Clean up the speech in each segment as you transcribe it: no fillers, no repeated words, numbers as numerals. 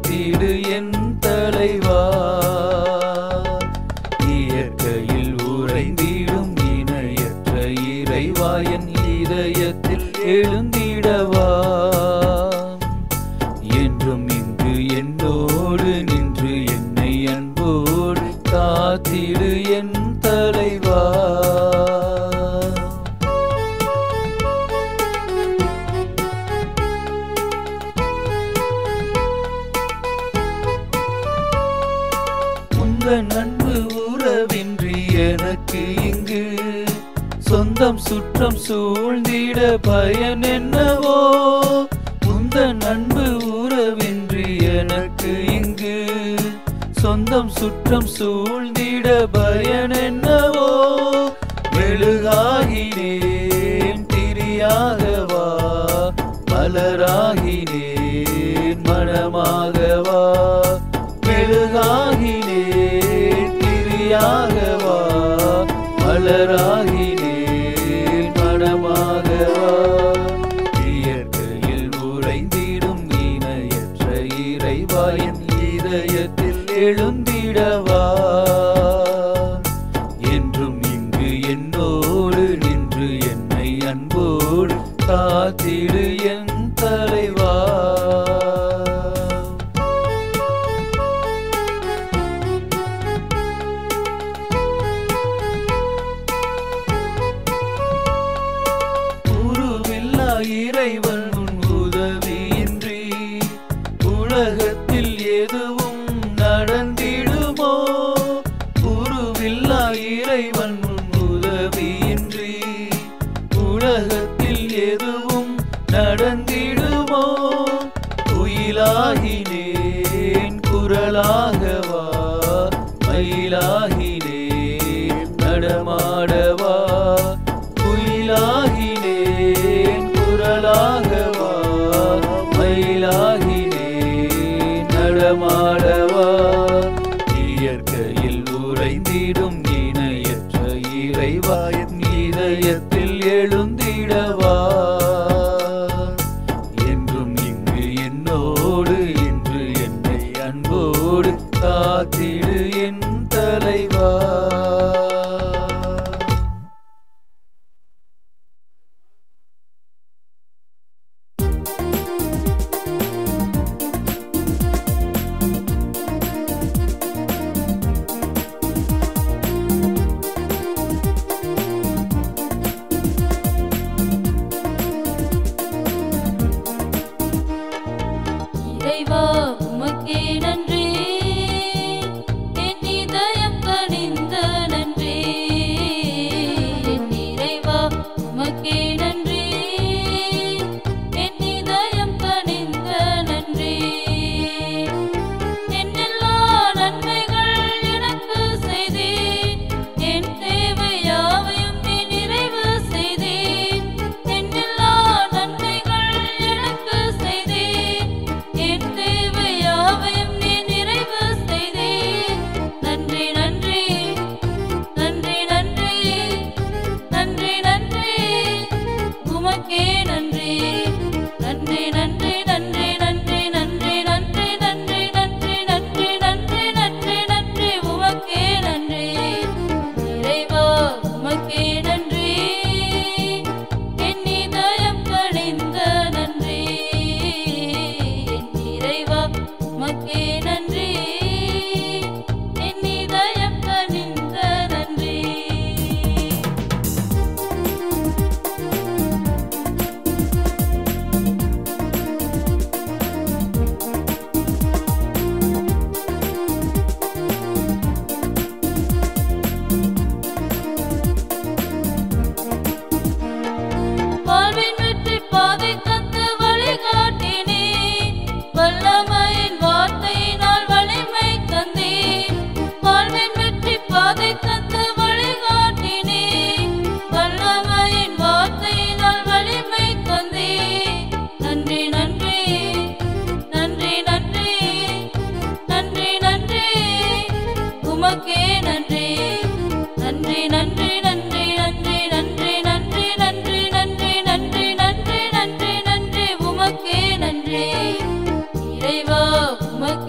காத்திடு என் தலைவா. இயற்கையில் உறைந்திடும் இணையற்ற இறைவா, என் இதயத்தில் எழுந்திடவா. என்றும் இங்கு என்னோடு நின்று என்னை அன்போடு காத்திடு என் தலைவா. உந்தன் அன்பு உறவின்றி எனக்கு இங்கு சொந்தம் சுற்றம் சூழ்ந்திட பயன் என்னவோ. உந்தன் அன்பு உறவின்றி எனக்கு இங்கு சொந்தம் சுற்றம் சூழ்ந்திட பயன் என்னவோ. மெழுகாகினேன் திரியாகவா, மலராகினேன் மனமாகவா. மெழுகாகினேன் திரியாகவா, மலராகினேன் மனமாகவா. இயற்கையில் உறைந்திடும் இணையற்ற இறைவா, என் இதயத்தில் எழுந்திடவா. என்றும் இங்கு என்னோடு நின்று என்னை அன்போடு காத்திடு என் தலைவா. இறைவன் உன் உதவியின்றி உலகத்தில் எதுவும் நடந்திடுமோ. உருவில்லா இறைவன் உன் உதவியின்றி உலகத்தில் எதுவும் நடந்திடுமோ. குயிலாகினேன் குரலாகவா, மயிலாகினேன் நடமாடவா. குயிலாகினேன் குரலாகவா, மயிலாகினேன் நடமாடவா. இயற்கையில் உறைந்திடும் இணையற்ற இறைவா, என் இதயத்தில் எழுந்திடவா. என்றும் இங்கு என்னோடு இன்று என்னை அன்போடு காத்திடு என் தலைவா. இறைவா உமக்கே நன்றி, என் இதயம் கனிந்த நன்றி. என் இறைவா உமக்கே நன்றி, என் இதயம் கனிந்த நன்றி. என் எல்லா நன்மைகள் எனக்கு செய்தீர், என் தேவை யாவையும் நீ நிறைவு செய்தீர். என் எல்லா நன்மைகள் எனக்கு செய்தீர், என் தேவை யாவையும் நீ நிறைவு செய்தீர். நன்றி நன்றி நன்றி நன்றி நன்றி நன்றி உமக்கே நன்றி. நன்றி நன்றி நன்றி நன்றி நன்றி நன்றி நன்றி நன்றி நன்றி நன்றி நன்றி நன்றி உமக்கே நன்றி. இறைவா உமக்கே நன்றி, என் இதயம் கனிந்த நன்றி. என் இறைவா உமக்கே நன்றி, என் இதயம் கனிந்த நன்றி. வாழ்வின் வெற்றி பாதை தந்து வழிகாட்டினே, வல்லமையின் வார்த்தையினால் வலிமை தந்தே. வாழ்வின் வெற்றி பாதை தந்து வழிகாட்டினே, வல்லமையின் வார்த்தையினால் வலிமை தந்தே. நன்றி நன்றி நன்றி நன்றி நன்றி நன்றி உமக்கே நன்றி. நன்றி நன்றி நன்றி நன்றி நன்றி நன்றி நன்றி நன்றி நன்றி நன்றி நன்றி நன்றி உமக்கே நன்றி. இறைவா உமக்கே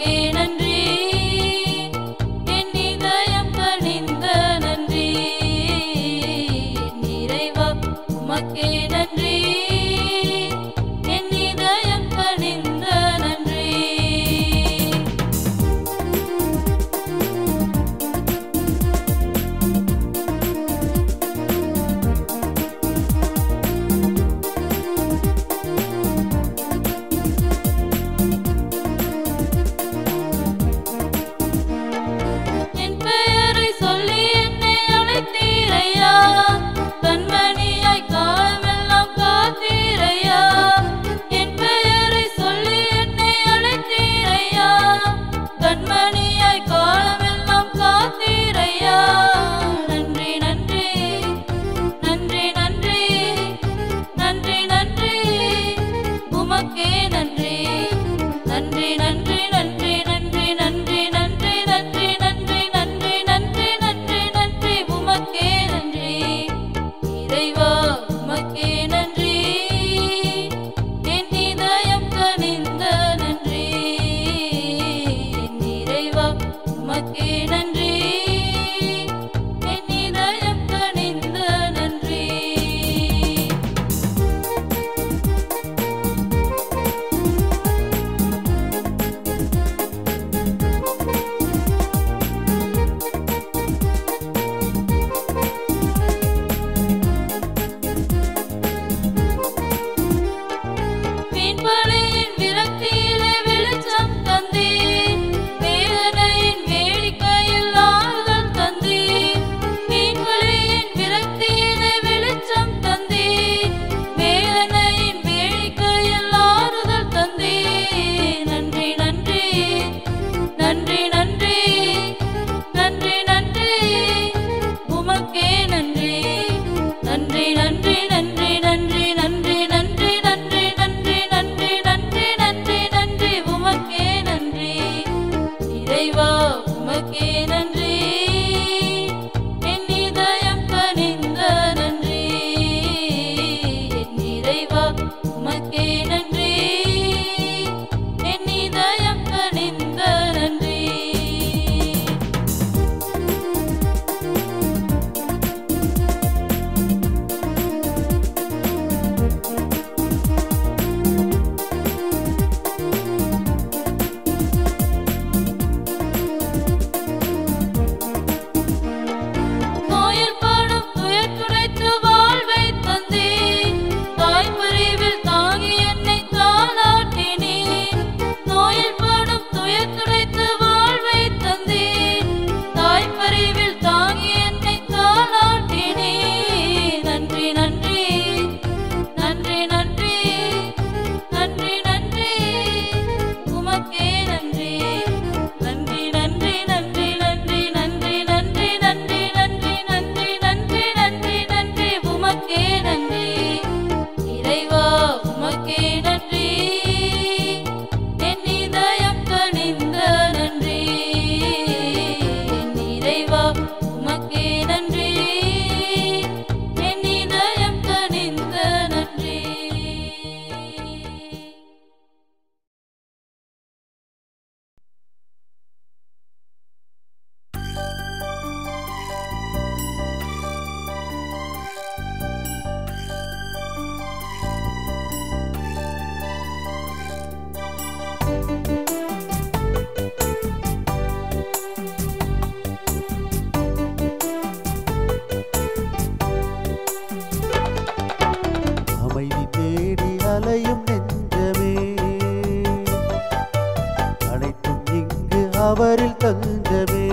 அவரில் தஞ்சமே.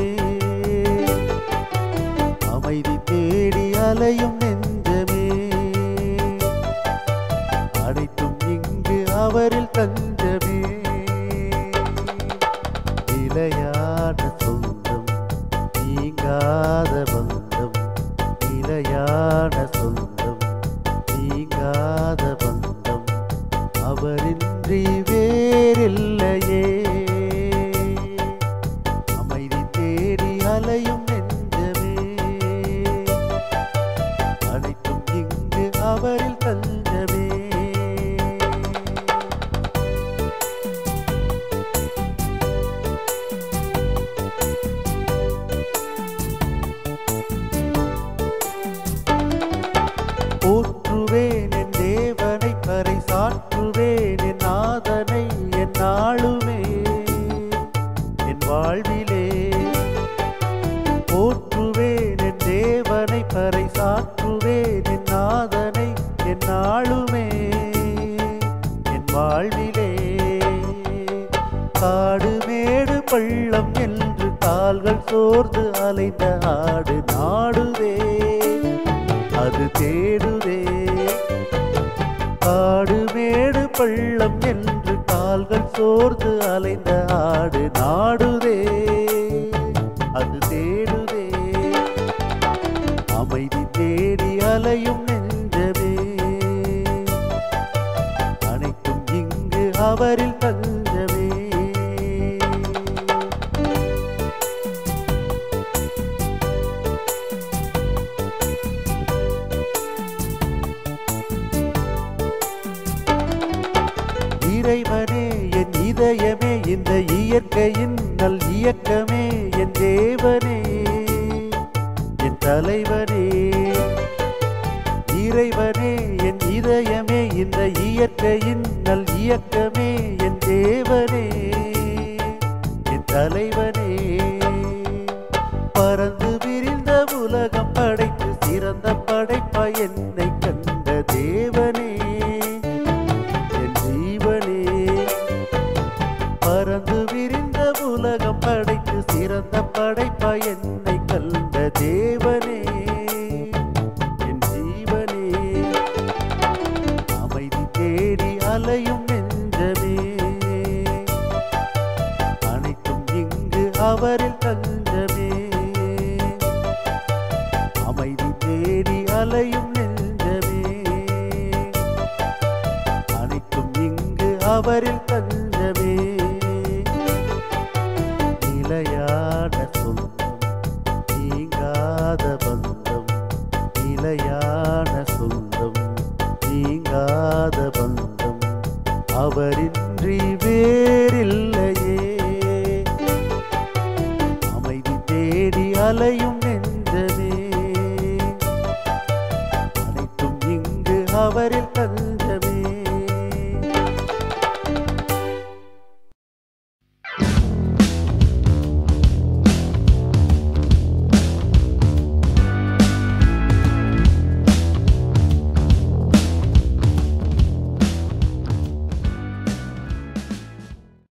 அமைதி தேடி அலையும் நெஞ்சமே, அனைத்தும் இங்கு அவரில் தஞ்சமே. நிலையான சொந்தம், நீங்காத பந்தம், நிலையான சொந்தம், நீங்காத பந்தம், அவரின்றி வேறில்லையே. அமைதி தேடி அலையும் நெஞ்சமே, அனைத்தும் இங்கு அவரில் தஞ்சமே. போற்றுவேன் என் தேவனை, பறை சாற்றுவேன் என் நாதனை எந்நாளுமே என் வாழ்விலே. போற்றுவேன் என் தேவனை, பறை சாற்றுவேன் என் நாதனை எந்நாளுமே என் வாழ்விலே. காடு மேடு பள்ளம் என்று கால்கள் சோர்ந்து அலைந்த ஆடு நாடுவே, அது தேடுவே. காடு மேடு பள்ளம் என்று கால்கள் சோர்ந்து அலைந்த ஆடு நாடுதே, அது தேடுதே. அமைதி தேடி அலையும் நெஞ்சமே, அனைத்தும் இங்கு அவரில் தஞ்சமே. இறைவனே என் இதயமே, இந்த இயற்கையின் நல் இயக்கமே, என் தேவனே என் தலைவனே. இறைவனே என் இதயமே, இந்த இயற்கையின் நல் இயக்கமே, என் தேவனே என் தலைவனே. பறந்து விரிந்த உலகம் படைத்து சிறந்த படைப்பாய் என்னை கண்ட தேவனே என் ஜீவனே. பறந்து விரிந்த உலகம் படைத்து சிறந்த படைப்பாய் என்னை கண்ட தேவனே என் ஜீவனே. அமைதி தேடி அலையும் நெஞ்சமே, அனைத்தும் இங்கு அவரில்